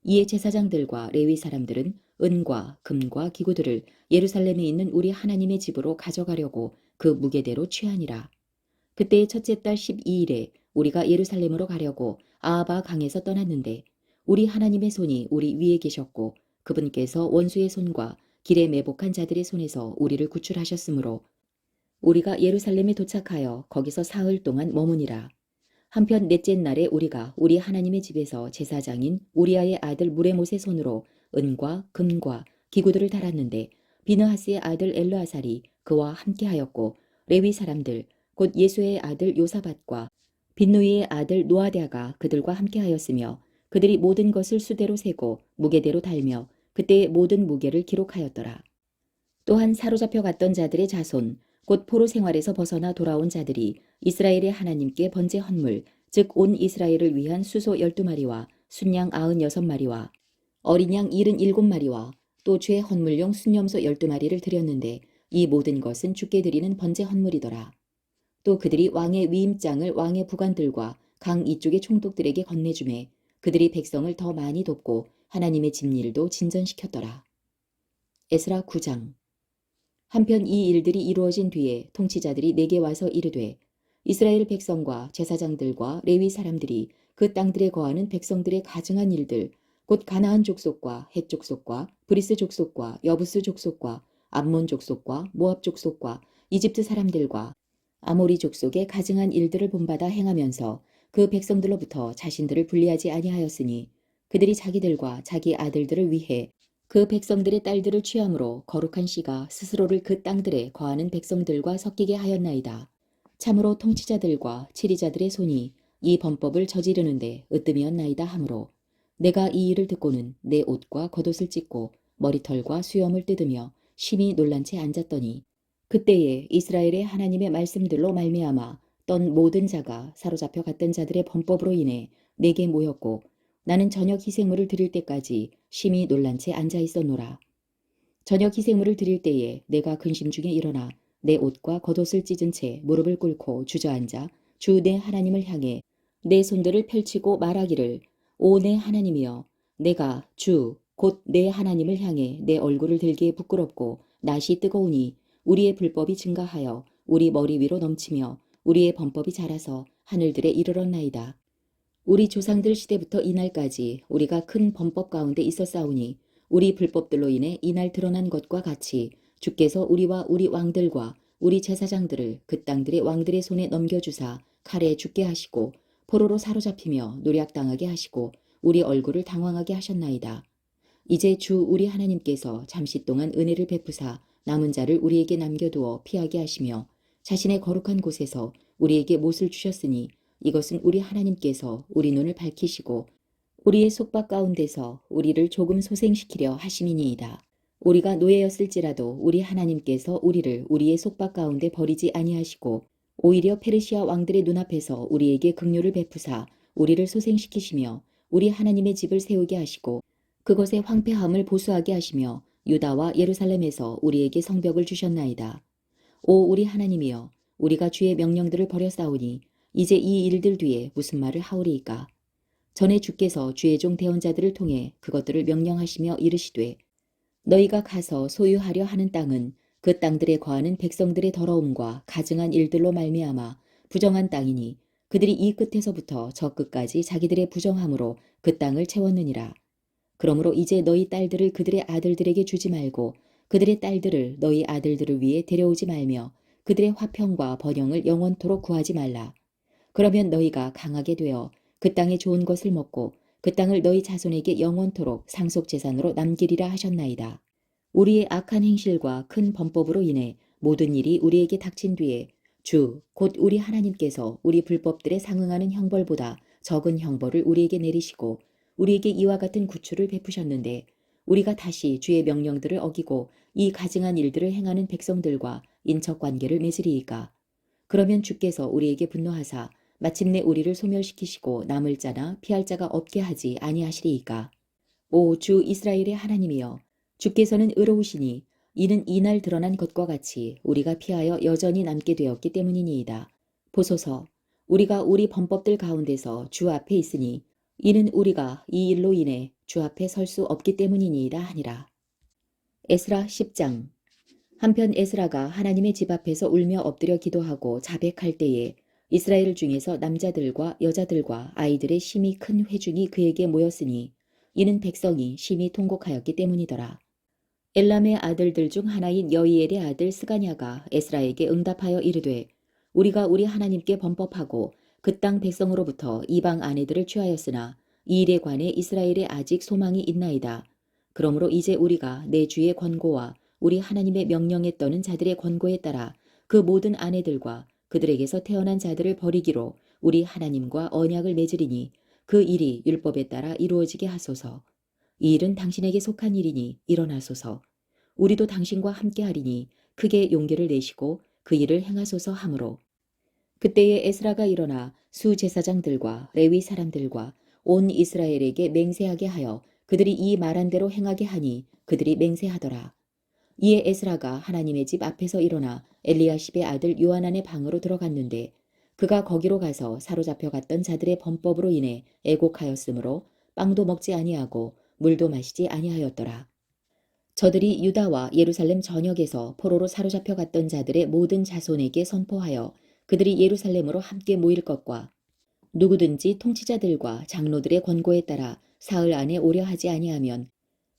A: 이에 제사장들과 레위 사람들은 은과 금과 기구들을 예루살렘에 있는 우리 하나님의 집으로 가져가려고 그 무게대로 취하니라. 그때의 첫째 달 12일에 우리가 예루살렘으로 가려고 아하바 강에서 떠났는데 우리 하나님의 손이 우리 위에 계셨고 그분께서 원수의 손과 길에 매복한 자들의 손에서 우리를 구출하셨으므로 우리가 예루살렘에 도착하여 거기서 사흘 동안 머무니라. 한편 넷째 날에 우리가 우리 하나님의 집에서 제사장인 우리아의 아들 무레못의 손으로 은과 금과 기구들을 달았는데 비느하스의 아들 엘르아살이 그와 함께하였고 레위 사람들 곧 예수의 아들 요사밧과 빈누이의 아들 노아랴가 그들과 함께하였으며 그들이 모든 것을 수대로 세고 무게대로 달며 그때의 모든 무게를 기록하였더라. 또한 사로잡혀 갔던 자들의 자손 곧 포로 생활에서 벗어나 돌아온 자들이 이스라엘의 하나님께 번제 헌물 즉 온 이스라엘을 위한 수소 12마리와 순양 96마리와 어린 양 77마리와 또 죄 헌물용 순염소 12마리를 드렸는데 이 모든 것은 주께 드리는 번제 헌물이더라. 또 그들이 왕의 위임장을 왕의 부관들과 강 이쪽의 총독들에게 건네주매 그들이 백성을 더 많이 돕고 하나님의 집일도 진전시켰더라. 에스라 9장. 한편 이 일들이 이루어진 뒤에 통치자들이 내게 와서 이르되 이스라엘 백성과 제사장들과 레위 사람들이 그 땅들에 거하는 백성들의 가증한 일들 곧 가나안 족속과 헷 족속과 브리스 족속과 여부스 족속과 암몬 족속과 모압 족속과 이집트 사람들과 아모리 족속의 가증한 일들을 본받아 행하면서 그 백성들로부터 자신들을 분리하지 아니하였으니 그들이 자기들과 자기 아들들을 위해 그 백성들의 딸들을 취함으로 거룩한 씨가 스스로를 그 땅들에 거하는 백성들과 섞이게 하였나이다. 참으로 통치자들과 치리자들의 손이 이 범법을 저지르는데 으뜸이었나이다 하므로 내가 이 일을 듣고는 내 옷과 겉옷을 찢고 머리털과 수염을 뜯으며 심히 놀란 채 앉았더니 그때에 이스라엘의 하나님의 말씀들로 말미암아 떤 모든 자가 사로잡혀 갔던 자들의 범법으로 인해 내게 모였고 나는 저녁 희생물을 드릴 때까지 심히 놀란 채 앉아 있었노라. 저녁 희생물을 드릴 때에 내가 근심 중에 일어나 내 옷과 겉옷을 찢은 채 무릎을 꿇고 주저앉아 주 내 하나님을 향해 내 손들을 펼치고 말하기를 오 내 하나님이여 내가 주 곧 내 하나님을 향해 내 얼굴을 들기에 부끄럽고 낯이 뜨거우니 우리의 불법이 증가하여 우리 머리 위로 넘치며 우리의 범법이 자라서 하늘들에 이르렀나이다. 우리 조상들 시대부터 이날까지 우리가 큰 범법 가운데 있었사오니 우리 불법들로 인해 이날 드러난 것과 같이 주께서 우리와 우리 왕들과 우리 제사장들을 그 땅들의 왕들의 손에 넘겨주사 칼에 죽게 하시고 포로로 사로잡히며 노략당하게 하시고 우리 얼굴을 당황하게 하셨나이다. 이제 주 우리 하나님께서 잠시 동안 은혜를 베푸사 남은 자를 우리에게 남겨두어 피하게 하시며 자신의 거룩한 곳에서 우리에게 못을 주셨으니 이것은 우리 하나님께서 우리 눈을 밝히시고 우리의 속박 가운데서 우리를 조금 소생시키려 하심이니이다. 우리가 노예였을지라도 우리 하나님께서 우리를 우리의 속박 가운데 버리지 아니하시고 오히려 페르시아 왕들의 눈앞에서 우리에게 긍휼을 베푸사 우리를 소생시키시며 우리 하나님의 집을 세우게 하시고 그것의 황폐함을 보수하게 하시며 유다와 예루살렘에서 우리에게 성벽을 주셨나이다. 오 우리 하나님이여 우리가 주의 명령들을 버렸사오니 이제 이 일들 뒤에 무슨 말을 하오리이까. 전에 주께서 주의 종 대언자들을 통해 그것들을 명령하시며 이르시되 너희가 가서 소유하려 하는 땅은 그 땅들에 거하는 백성들의 더러움과 가증한 일들로 말미암아 부정한 땅이니 그들이 이 끝에서부터 저 끝까지 자기들의 부정함으로 그 땅을 채웠느니라. 그러므로 이제 너희 딸들을 그들의 아들들에게 주지 말고 그들의 딸들을 너희 아들들을 위해 데려오지 말며 그들의 화평과 번영을 영원토록 구하지 말라. 그러면 너희가 강하게 되어 그 땅의 좋은 것을 먹고 그 땅을 너희 자손에게 영원토록 상속재산으로 남기리라 하셨나이다. 우리의 악한 행실과 큰 범법으로 인해 모든 일이 우리에게 닥친 뒤에 주, 곧 우리 하나님께서 우리 불법들에 상응하는 형벌보다 적은 형벌을 우리에게 내리시고 우리에게 이와 같은 구출을 베푸셨는데 우리가 다시 주의 명령들을 어기고 이 가증한 일들을 행하는 백성들과 인척관계를 맺으리이까. 그러면 주께서 우리에게 분노하사 마침내 우리를 소멸시키시고 남을 자나 피할 자가 없게 하지 아니하시리이까. 오 주 이스라엘의 하나님이여 주께서는 의로우시니 이는 이날 드러난 것과 같이 우리가 피하여 여전히 남게 되었기 때문이니이다. 보소서 우리가 우리 범법들 가운데서 주 앞에 있으니 이는 우리가 이 일로 인해 주 앞에 설 수 없기 때문이니이다 하니라. 에스라 10장. 한편 에스라가 하나님의 집 앞에서 울며 엎드려 기도하고 자백할 때에 이스라엘 중에서 남자들과 여자들과 아이들의 심히 큰 회중이 그에게 모였으니 이는 백성이 심히 통곡하였기 때문이더라. 엘람의 아들들 중 하나인 여이엘의 아들 스가냐가 에스라에게 응답하여 이르되 우리가 우리 하나님께 범법하고 그 땅 백성으로부터 이방 아내들을 취하였으나 이 일에 관해 이스라엘에 아직 소망이 있나이다. 그러므로 이제 우리가 내 주의 권고와 우리 하나님의 명령에 떠는 자들의 권고에 따라 그 모든 아내들과 그들에게서 태어난 자들을 버리기로 우리 하나님과 언약을 맺으리니 그 일이 율법에 따라 이루어지게 하소서. 이 일은 당신에게 속한 일이니 일어나소서. 우리도 당신과 함께하리니 크게 용기를 내시고 그 일을 행하소서 하므로 그때에 에스라가 일어나 수제사장들과 레위 사람들과 온 이스라엘에게 맹세하게 하여 그들이 이 말한 대로 행하게 하니 그들이 맹세하더라. 이에 에스라가 하나님의 집 앞에서 일어나 엘리야십의 아들 요하난의 방으로 들어갔는데 그가 거기로 가서 사로잡혀 갔던 자들의 범법으로 인해 애곡하였으므로 빵도 먹지 아니하고 물도 마시지 아니하였더라. 저들이 유다와 예루살렘 전역에서 포로로 사로잡혀 갔던 자들의 모든 자손에게 선포하여 그들이 예루살렘으로 함께 모일 것과 누구든지 통치자들과 장로들의 권고에 따라 사흘 안에 오려 하지 아니하면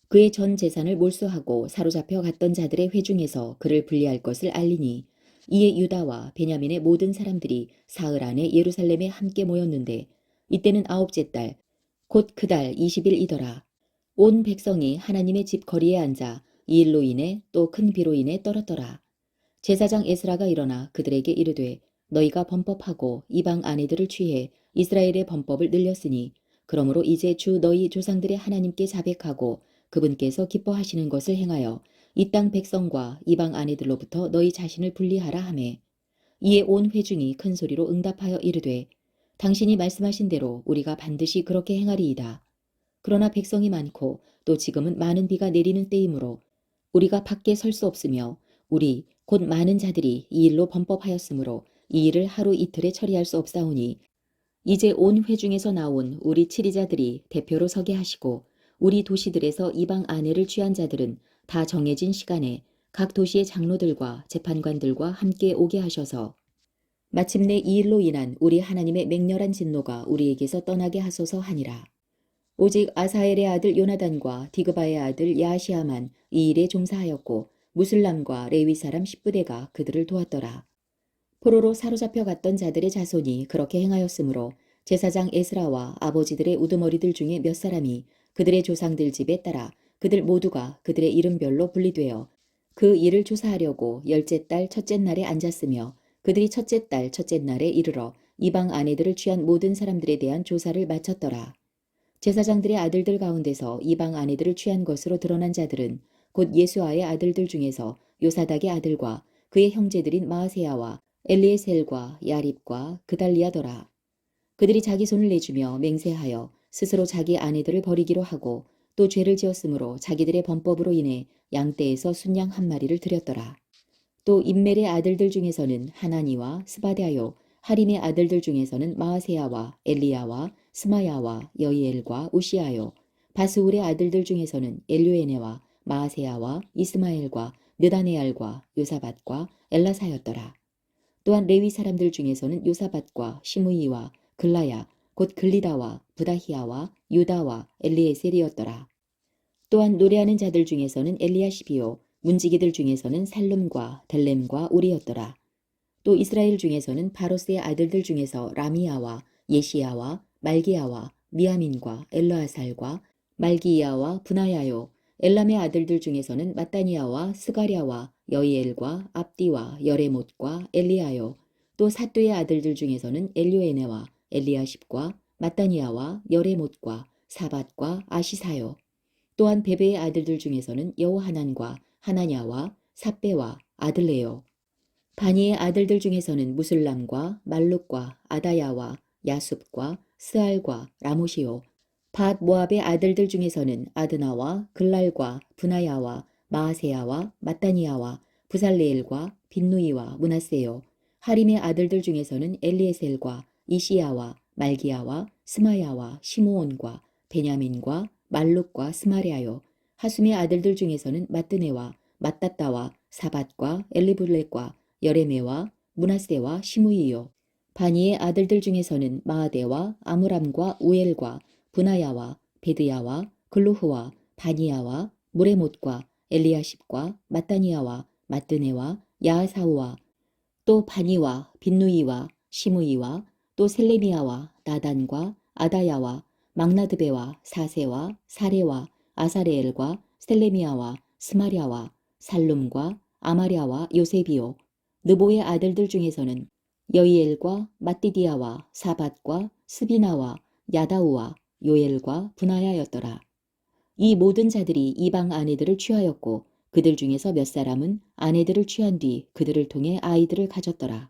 A: 그의 전 재산을 몰수하고 사로잡혀 갔던 자들의 회중에서 그를 분리할 것을 알리니 이에 유다와 베냐민의 모든 사람들이 사흘 안에 예루살렘에 함께 모였는데 이때는 아홉째 달 곧 그 달 20일이더라. 온 백성이 하나님의 집 거리에 앉아 이 일로 인해 또 큰 비로 인해 떨었더라. 제사장 에스라가 일어나 그들에게 이르되 너희가 범법하고 이방 아내들을 취해 이스라엘의 범법을 늘렸으니 그러므로 이제 주 너희 조상들의 하나님께 자백하고 그분께서 기뻐하시는 것을 행하여 이 땅 백성과 이방 아내들로부터 너희 자신을 분리하라 하매 이에 온 회중이 큰 소리로 응답하여 이르되 당신이 말씀하신 대로 우리가 반드시 그렇게 행하리이다. 그러나 백성이 많고 또 지금은 많은 비가 내리는 때이므로 우리가 밖에 설 수 없으며 우리 곧 많은 자들이 이 일로 범법하였으므로 이 일을 하루 이틀에 처리할 수 없사오니 이제 온 회중에서 나온 우리 치리자들이 대표로 서게 하시고 우리 도시들에서 이방 아내를 취한 자들은 다 정해진 시간에 각 도시의 장로들과 재판관들과 함께 오게 하셔서 마침내 이 일로 인한 우리 하나님의 맹렬한 진노가 우리에게서 떠나게 하소서 하니라. 오직 아사엘의 아들 요나단과 디그바의 아들 야시아만 이 일에 종사하였고 무슬람과 레위 사람 10부대가 그들을 도왔더라. 포로로 사로잡혀 갔던 자들의 자손이 그렇게 행하였으므로 제사장 에스라와 아버지들의 우두머리들 중에 몇 사람이 그들의 조상들 집에 따라 그들 모두가 그들의 이름별로 분리되어 그 일을 조사하려고 열째 달 첫째 날에 앉았으며 그들이 첫째 달 첫째 날에 이르러 이방 아내들을 취한 모든 사람들에 대한 조사를 마쳤더라. 제사장들의 아들들 가운데서 이방 아내들을 취한 것으로 드러난 자들은 곧 예수아의 아들들 중에서 요사닥의 아들과 그의 형제들인 마아세야와 엘리에셀과 야립과 그달리아더라. 그들이 자기 손을 내주며 맹세하여 스스로 자기 아내들을 버리기로 하고 또 죄를 지었으므로 자기들의 범법으로 인해 양떼에서 순양 한 마리를 드렸더라. 또 임멜의 아들들 중에서는 하나니와 스바랴요, 하림의 아들들 중에서는 마아세야와 엘리야와 스마야와 여이엘과 우시아요, 바스울의 아들들 중에서는 엘류에네와 마아세야와 이스마엘과 느다네알과 요사밧과 엘라사였더라. 또한 레위 사람들 중에서는 요사밧과 시므이와 글라야 곧 글리다와 부다히야와 유다와 엘리에셀이었더라. 또한 노래하는 자들 중에서는 엘리야시비요 문지기들 중에서는 살룸과 델렘과 우리였더라. 또 이스라엘 중에서는 바로스의 아들들 중에서 라미야와 예시야와 말기야와 미야민과 엘르아살과 말기야와 분하야요, 엘람의 아들들 중에서는 마따니야와 스가랴와 여이엘과 압디와 여레못과 엘리야요, 또 사또의 아들들 중에서는 엘요에네와 엘리야십과 마따니야와 여레못과 사밧과 아시사요. 또한 베베의 아들들 중에서는 여호하난과 하나냐와 삿배와 아들레요. 바니의 아들들 중에서는 무슬람과 말룩과 아다야와 야숲과 스알과 라모시요. 밧 모압의 아들들 중에서는 아드나와 글랄과 분하야와 마아세야와 마따니야와 부살레엘과 빈누이와 문하세요. 하림의 아들들 중에서는 엘리에셀과 이시야와 말기야와 스마야와 시므온과 베냐민과 말룩과 스마랴요. 하숨의 아들들 중에서는 마뜨네와 마따따와 사밧과 엘리블렛과 여레메와 문하세와 시므이요. 바니의 아들들 중에서는 마아데와 아므람과 우엘과 분하야와 베드야와 글루흐와 바니야와 무레못과 엘리야십과 마따니야와 마뜨네와 야하사우와 또 바니와 빈누이와 시므이와 또 셀레미야와 나단과 아다야와 막나드베와 사세와 사레와 아사레엘과 셀레미야와 스마랴와 살룸과 아마랴와 요세비요. 느보의 아들들 중에서는 여이엘과 마띠디아와 사밧과 스비나와 야다우와 요엘과 분하야였더라. 이 모든 자들이 이방 아내들을 취하였고 그들 중에서 몇 사람은 아내들을 취한 뒤 그들을 통해 아이들을 가졌더라.